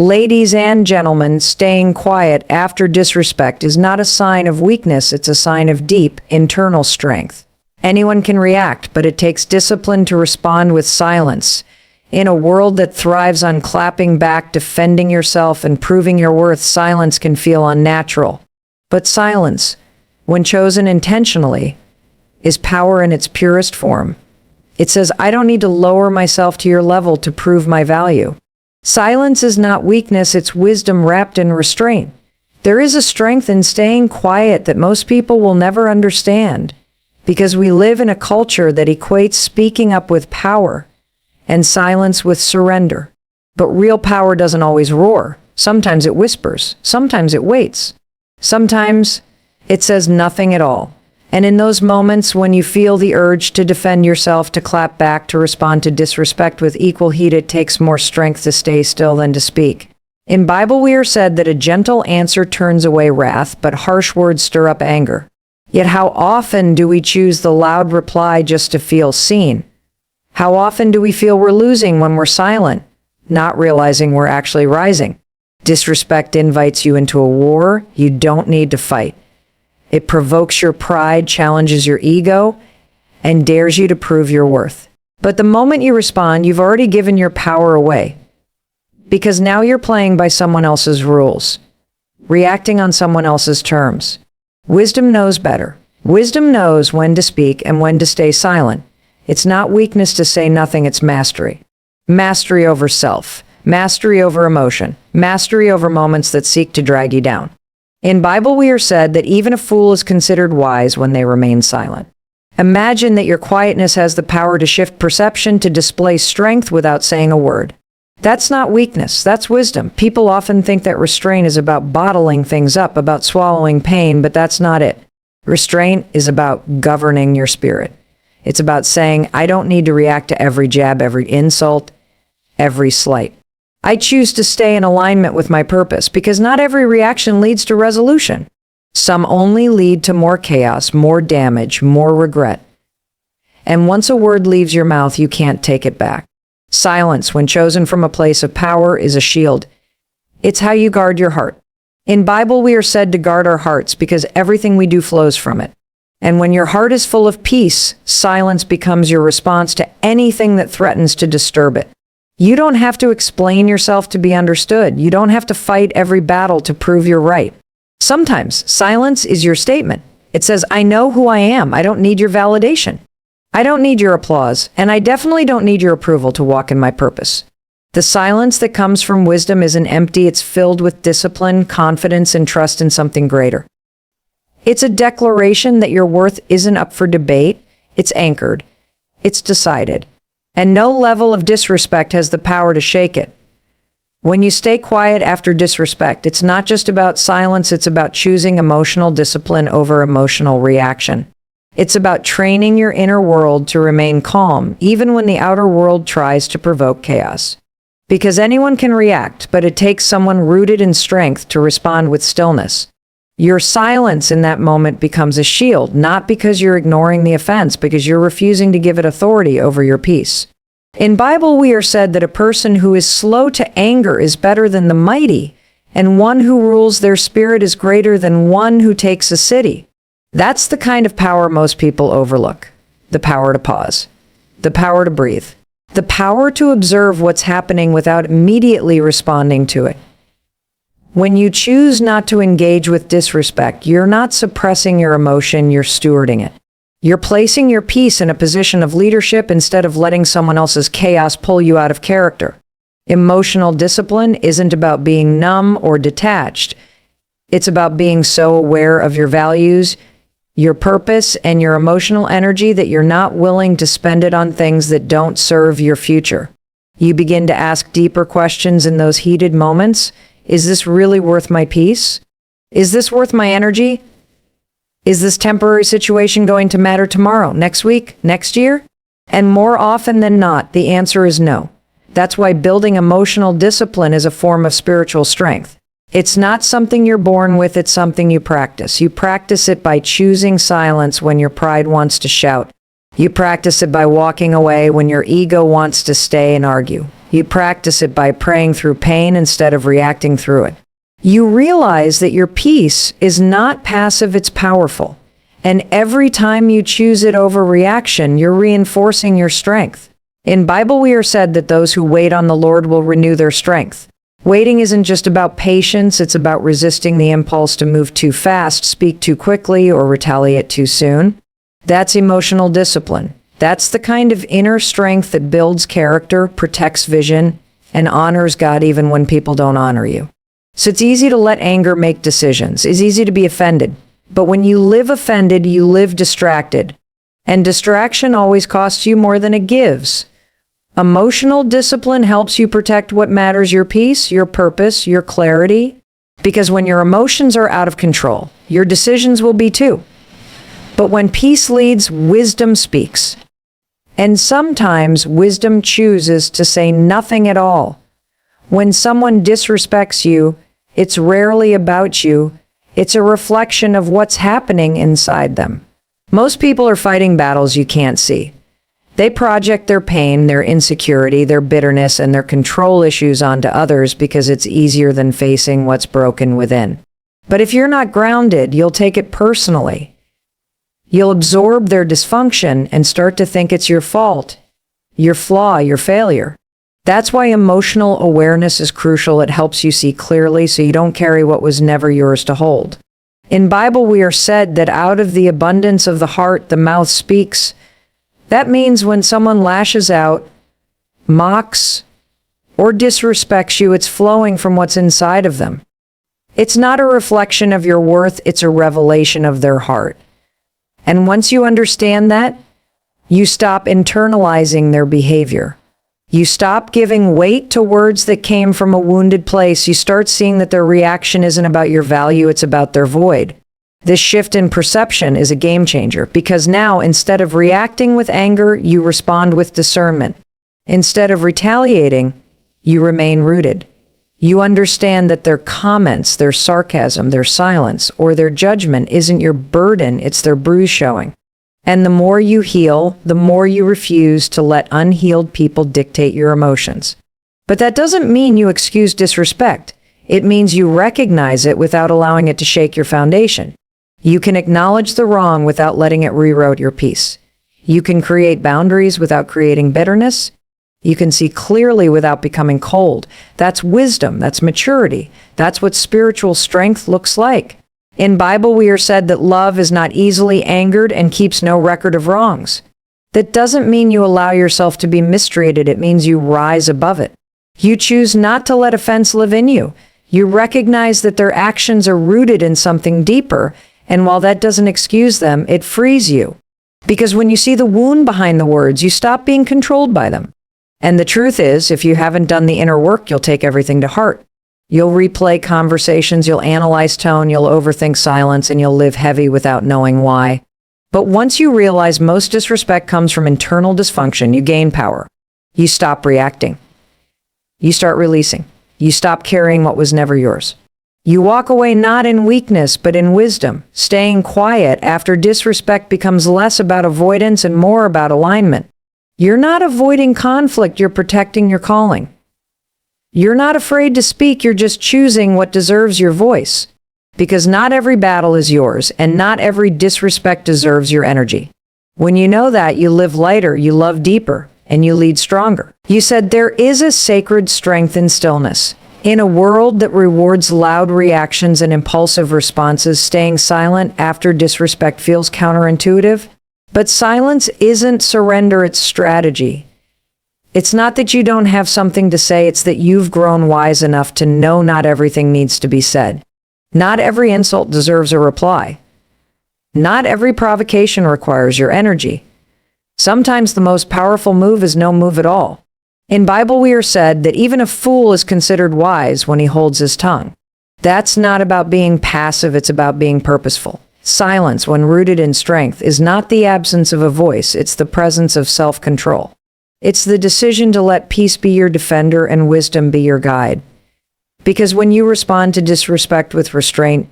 Ladies and gentlemen, staying quiet after disrespect is not a sign of weakness, it's a sign of deep internal strength. Anyone can react, but it takes discipline to respond with silence. In a world that thrives on clapping back, defending yourself, and proving your worth, silence can feel unnatural. But silence, when chosen intentionally, is power in its purest form. It says, I don't need to lower myself to your level to prove my value. Silence is not weakness, it's wisdom wrapped in restraint. There is a strength in staying quiet that most people will never understand, because we live in a culture that equates speaking up with power and silence with surrender. But real power doesn't always roar. Sometimes it whispers. Sometimes it waits. Sometimes it says nothing at all. And in those moments when you feel the urge to defend yourself, to clap back, to respond to disrespect with equal heat, it takes more strength to stay still than to speak. In Bible we are said that a gentle answer turns away wrath, but harsh words stir up anger. Yet how often do we choose the loud reply just to feel seen? How often do we feel we're losing when we're silent, not realizing we're actually rising? Disrespect invites you into a war you don't need to fight. It provokes your pride, challenges your ego, and dares you to prove your worth. But the moment you respond, you've already given your power away, because now you're playing by someone else's rules, reacting on someone else's terms. Wisdom knows better. Wisdom knows when to speak and when to stay silent. It's not weakness to say nothing, it's mastery. Mastery over self, mastery over emotion, mastery over moments that seek to drag you down. In Bible we are said that even a fool is considered wise when they remain silent. Imagine that your quietness has the power to shift perception, to display strength without saying a word. That's not weakness, that's wisdom. People often think that restraint is about bottling things up, about swallowing pain, but that's not it. Restraint is about governing your spirit. It's about saying, I don't need to react to every jab, every insult, every slight. I choose to stay in alignment with my purpose, because not every reaction leads to resolution. Some only lead to more chaos, more damage, more regret. And once a word leaves your mouth, you can't take it back. Silence, when chosen from a place of power, is a shield. It's how you guard your heart. In Bible we are said to guard our hearts because everything we do flows from it. And when your heart is full of peace, silence becomes your response to anything that threatens to disturb it. You don't have to explain yourself to be understood. You don't have to fight every battle to prove you're right. Sometimes silence is your statement. It says, I know who I am. I don't need your validation. I don't need your applause, and I definitely don't need your approval to walk in my purpose. The silence that comes from wisdom isn't empty. It's filled with discipline, confidence, and trust in something greater. It's a declaration that your worth isn't up for debate. It's anchored. It's decided. And no level of disrespect has the power to shake it. When you stay quiet after disrespect, it's not just about silence, it's about choosing emotional discipline over emotional reaction. It's about training your inner world to remain calm, even when the outer world tries to provoke chaos. Because anyone can react, but it takes someone rooted in strength to respond with stillness. Your silence in that moment becomes a shield, not because you're ignoring the offense, because you're refusing to give it authority over your peace. In Bible we are said that a person who is slow to anger is better than the mighty, and one who rules their spirit is greater than one who takes a city. That's the kind of power most people overlook. The power to pause. The power to breathe. The power to observe what's happening without immediately responding to it. When you choose not to engage with disrespect, you're not suppressing your emotion, you're stewarding it. You're placing your peace in a position of leadership instead of letting someone else's chaos pull you out of character. Emotional discipline isn't about being numb or detached. It's about being so aware of your values, your purpose, and your emotional energy that you're not willing to spend it on things that don't serve your future. You begin to ask deeper questions in those heated moments. Is this really worth my peace? Is this worth my energy? Is this temporary situation going to matter tomorrow, next week, next year? And more often than not, the answer is no. That's why building emotional discipline is a form of spiritual strength. It's not something you're born with, it's something you practice. You practice it by choosing silence when your pride wants to shout. You practice it by walking away when your ego wants to stay and argue. You practice it by praying through pain instead of reacting through it. You realize that your peace is not passive, it's powerful. And every time you choose it over reaction, you're reinforcing your strength. In Bible, we are said that those who wait on the Lord will renew their strength. Waiting isn't just about patience, it's about resisting the impulse to move too fast, speak too quickly, or retaliate too soon. That's emotional discipline. That's the kind of inner strength that builds character, protects vision, and honors God even when people don't honor you. So it's easy to let anger make decisions. It's easy to be offended. But when you live offended, you live distracted. And distraction always costs you more than it gives. Emotional discipline helps you protect what matters, your peace, your purpose, your clarity. Because when your emotions are out of control, your decisions will be too. But when peace leads, wisdom speaks. And sometimes wisdom chooses to say nothing at all. When someone disrespects you, it's rarely about you. It's a reflection of what's happening inside them. Most people are fighting battles you can't see. They project their pain, their insecurity, their bitterness, and their control issues onto others because it's easier than facing what's broken within. But if you're not grounded, you'll take it personally. You'll absorb their dysfunction and start to think it's your fault, your flaw, your failure. That's why emotional awareness is crucial. It helps you see clearly so you don't carry what was never yours to hold. In Bible, we are said that out of the abundance of the heart, the mouth speaks. That means when someone lashes out, mocks, or disrespects you, it's flowing from what's inside of them. It's not a reflection of your worth, it's a revelation of their heart. And once you understand that, you stop internalizing their behavior. You stop giving weight to words that came from a wounded place. You start seeing that their reaction isn't about your value, it's about their void. This shift in perception is a game changer because now, instead of reacting with anger, you respond with discernment. Instead of retaliating, you remain rooted. You understand that their comments, their sarcasm, their silence, or their judgment isn't your burden, it's their bruise showing. And the more you heal, the more you refuse to let unhealed people dictate your emotions. But that doesn't mean you excuse disrespect. It means you recognize it without allowing it to shake your foundation. You can acknowledge the wrong without letting it reroute your peace. You can create boundaries without creating bitterness. You can see clearly without becoming cold. That's wisdom. That's maturity. That's what spiritual strength looks like. In Bible, we are said that love is not easily angered and keeps no record of wrongs. That doesn't mean you allow yourself to be mistreated. It means you rise above it. You choose not to let offense live in you. You recognize that their actions are rooted in something deeper, and while that doesn't excuse them, it frees you. Because when you see the wound behind the words, you stop being controlled by them. And the truth is, if you haven't done the inner work, you'll take everything to heart. You'll replay conversations, you'll analyze tone, you'll overthink silence, and you'll live heavy without knowing why. But once you realize most disrespect comes from internal dysfunction, you gain power. You stop reacting. You start releasing. You stop carrying what was never yours. You walk away not in weakness, but in wisdom. Staying quiet after disrespect becomes less about avoidance and more about alignment. You're not avoiding conflict, you're protecting your calling. You're not afraid to speak, you're just choosing what deserves your voice. Because not every battle is yours, and not every disrespect deserves your energy. When you know that, you live lighter, you love deeper, and you lead stronger. You said there is a sacred strength in stillness. In a world that rewards loud reactions and impulsive responses, staying silent after disrespect feels counterintuitive. But silence isn't surrender, it's strategy. It's not that you don't have something to say, it's that you've grown wise enough to know not everything needs to be said. Not every insult deserves a reply. Not every provocation requires your energy. Sometimes the most powerful move is no move at all. In Bible, we are said that even a fool is considered wise when he holds his tongue. That's not about being passive, it's about being purposeful. Silence, when rooted in strength, is not the absence of a voice, it's the presence of self-control. It's the decision to let peace be your defender and wisdom be your guide. Because when you respond to disrespect with restraint,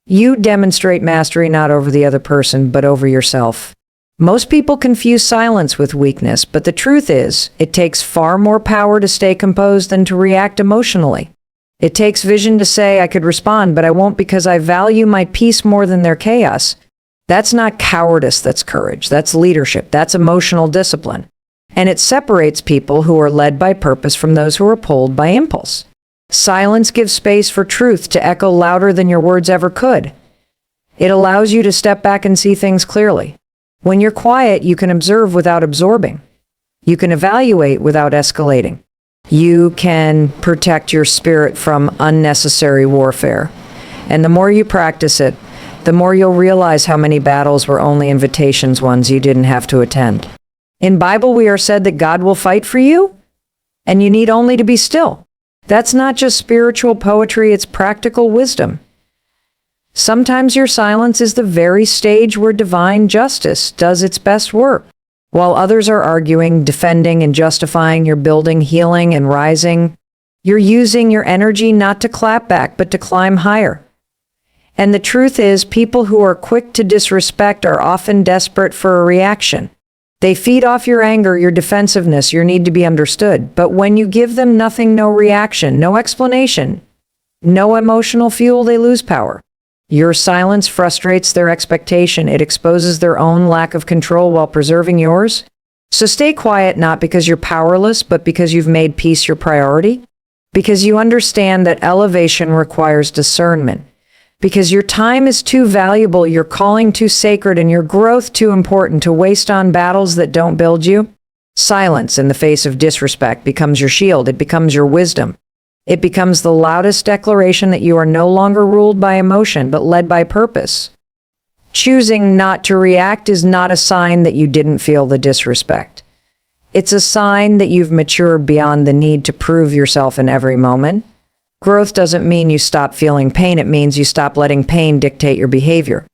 you demonstrate mastery not over the other person, but over yourself. Most people confuse silence with weakness, but the truth is, it takes far more power to stay composed than to react emotionally. It takes vision to say, I could respond, but I won't because I value my peace more than their chaos. That's not cowardice, that's courage. That's leadership. That's emotional discipline. And it separates people who are led by purpose from those who are pulled by impulse. Silence gives space for truth to echo louder than your words ever could. It allows you to step back and see things clearly. When you're quiet, you can observe without absorbing. You can evaluate without escalating. You can protect your spirit from unnecessary warfare. And the more you practice it, the more you'll realize how many battles were only invitations, ones you didn't have to attend. In Bible, we are said that God will fight for you, and you need only to be still. That's not just spiritual poetry, it's practical wisdom. Sometimes your silence is the very stage where divine justice does its best work. While others are arguing, defending, and justifying, you're building, healing, and rising. You're using your energy not to clap back, but to climb higher. And the truth is, people who are quick to disrespect are often desperate for a reaction. They feed off your anger, your defensiveness, your need to be understood. But when you give them nothing, no reaction, no explanation, no emotional fuel, they lose power. Your silence frustrates their expectation. It exposes their own lack of control while preserving yours. So stay quiet, not because you're powerless, but because you've made peace your priority. Because you understand that elevation requires discernment. Because your time is too valuable, your calling too sacred, and your growth too important to waste on battles that don't build you. Silence in the face of disrespect becomes your shield. It becomes your wisdom. It becomes the loudest declaration that you are no longer ruled by emotion, but led by purpose. Choosing not to react is not a sign that you didn't feel the disrespect. It's a sign that you've matured beyond the need to prove yourself in every moment. Growth doesn't mean you stop feeling pain. It means you stop letting pain dictate your behavior.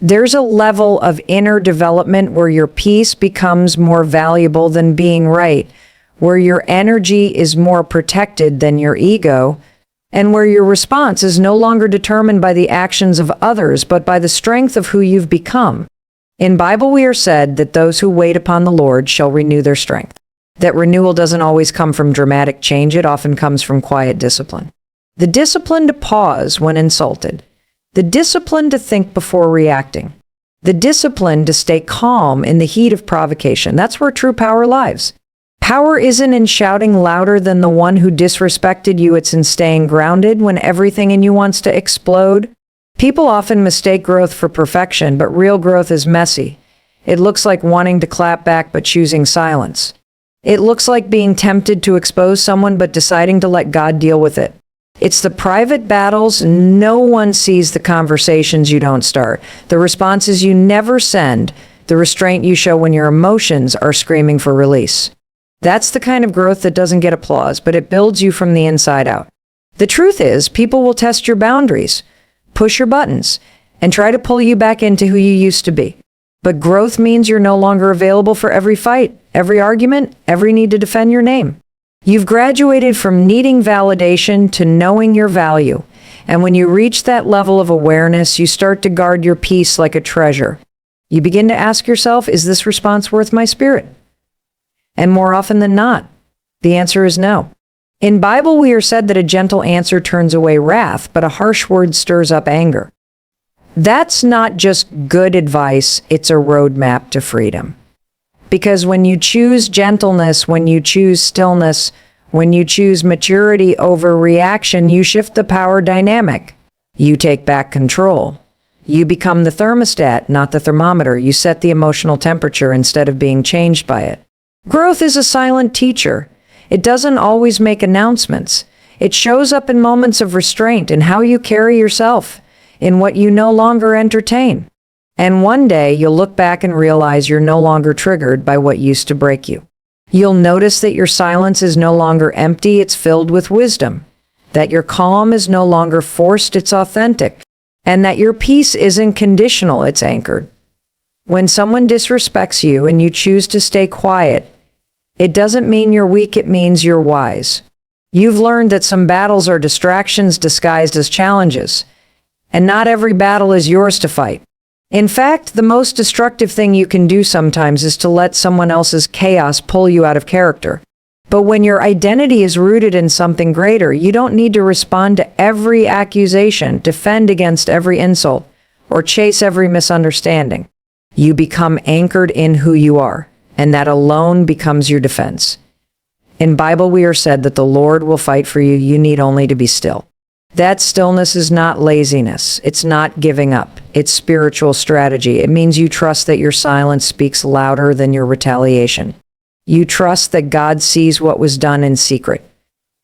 There's a level of inner development where your peace becomes more valuable than being right, where your energy is more protected than your ego, and where your response is no longer determined by the actions of others, but by the strength of who you've become. In Bible, we are said that those who wait upon the Lord shall renew their strength. That renewal doesn't always come from dramatic change. It often comes from quiet discipline. The discipline to pause when insulted. The discipline to think before reacting. The discipline to stay calm in the heat of provocation. That's where true power lies. Power isn't in shouting louder than the one who disrespected you. It's in staying grounded when everything in you wants to explode. People often mistake growth for perfection, but real growth is messy. It looks like wanting to clap back but choosing silence. It looks like being tempted to expose someone but deciding to let God deal with it. It's the private battles no one sees, the conversations you don't start, the responses you never send, the restraint you show when your emotions are screaming for release. That's the kind of growth that doesn't get applause, but it builds you from the inside out. The truth is, people will test your boundaries, push your buttons, and try to pull you back into who you used to be. But growth means you're no longer available for every fight, every argument, every need to defend your name. You've graduated from needing validation to knowing your value. And when you reach that level of awareness, you start to guard your peace like a treasure. You begin to ask yourself, is this response worth my spirit? And more often than not, the answer is no. In Bible, we are said that a gentle answer turns away wrath, but a harsh word stirs up anger. That's not just good advice, it's a roadmap to freedom. Because when you choose gentleness, when you choose stillness, when you choose maturity over reaction, you shift the power dynamic. You take back control. You become the thermostat, not the thermometer. You set the emotional temperature instead of being changed by it. Growth is a silent teacher. It doesn't always make announcements. It shows up in moments of restraint, in how you carry yourself, in what you no longer entertain. And one day you'll look back and realize you're no longer triggered by what used to break you. You'll notice that your silence is no longer empty, it's filled with wisdom. That your calm is no longer forced, it's authentic. And that your peace isn't conditional, it's anchored. When someone disrespects you and you choose to stay quiet, it doesn't mean you're weak, it means you're wise. You've learned that some battles are distractions disguised as challenges. And not every battle is yours to fight. In fact, the most destructive thing you can do sometimes is to let someone else's chaos pull you out of character. But when your identity is rooted in something greater, you don't need to respond to every accusation, defend against every insult, or chase every misunderstanding. You become anchored in who you are, and that alone becomes your defense. In Bible, we are said that the Lord will fight for you. You need only to be still. That stillness is not laziness. It's not giving up. It's spiritual strategy. It means you trust that your silence speaks louder than your retaliation. You trust that God sees what was done in secret.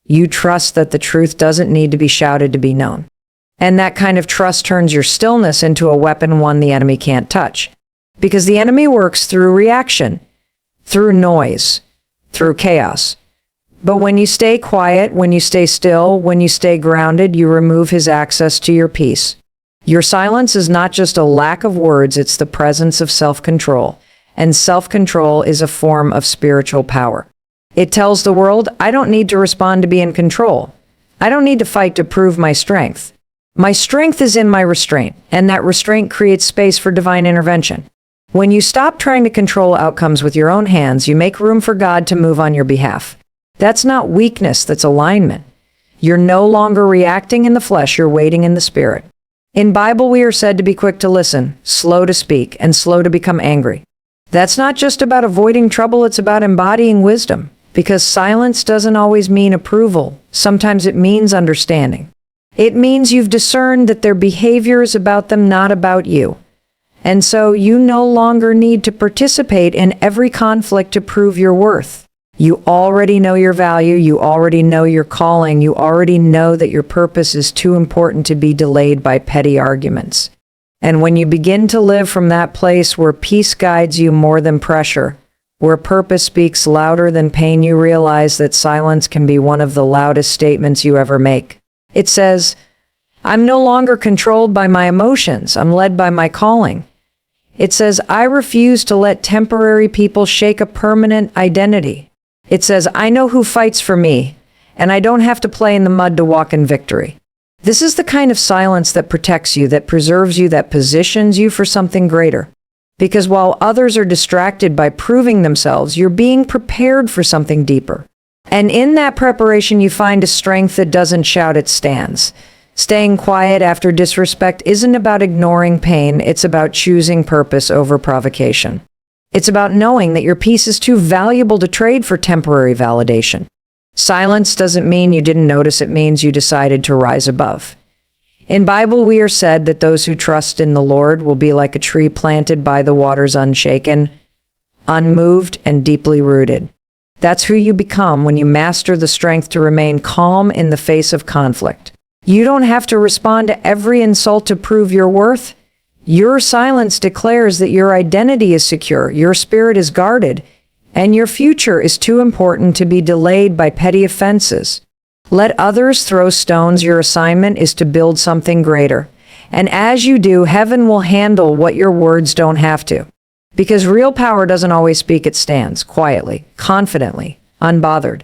You trust that the truth doesn't need to be shouted to be known. And that kind of trust turns your stillness into a weapon, one the enemy can't touch. Because the enemy works through reaction, through noise, through chaos. But when you stay quiet, when you stay still, when you stay grounded, you remove his access to your peace. Your silence is not just a lack of words, it's the presence of self-control. And self-control is a form of spiritual power. It tells the world, I don't need to respond to be in control. I don't need to fight to prove my strength. My strength is in my restraint, and that restraint creates space for divine intervention. When you stop trying to control outcomes with your own hands, you make room for God to move on your behalf. That's not weakness, that's alignment. You're no longer reacting in the flesh, you're waiting in the spirit. In Bible, we are said to be quick to listen, slow to speak, and slow to become angry. That's not just about avoiding trouble, it's about embodying wisdom. Because silence doesn't always mean approval. Sometimes it means understanding. It means you've discerned that their behavior is about them, not about you. And so you no longer need to participate in every conflict to prove your worth. You already know your value, you already know your calling, you already know that your purpose is too important to be delayed by petty arguments. And when you begin to live from that place where peace guides you more than pressure, where purpose speaks louder than pain, you realize that silence can be one of the loudest statements you ever make. It says, I'm no longer controlled by my emotions, I'm led by my calling. It says, I refuse to let temporary people shake a permanent identity. It says, I know who fights for me, and I don't have to play in the mud to walk in victory. This is the kind of silence that protects you, that preserves you, that positions you for something greater. Because while others are distracted by proving themselves, you're being prepared for something deeper. And in that preparation, you find a strength that doesn't shout, it stands. Staying quiet after disrespect isn't about ignoring pain, it's about choosing purpose over provocation. It's about knowing that your peace is too valuable to trade for temporary validation. Silence doesn't mean you didn't notice, it means you decided to rise above. In Bible, we are said that those who trust in the Lord will be like a tree planted by the waters, unshaken, unmoved, and deeply rooted. That's who you become when you master the strength to remain calm in the face of conflict. You don't have to respond to every insult to prove your worth. Your silence declares that your identity is secure, your spirit is guarded, and your future is too important to be delayed by petty offenses. Let others throw stones. Your assignment is to build something greater. And as you do, heaven will handle what your words don't have to. Because real power doesn't always speak, it stands quietly, confidently, unbothered.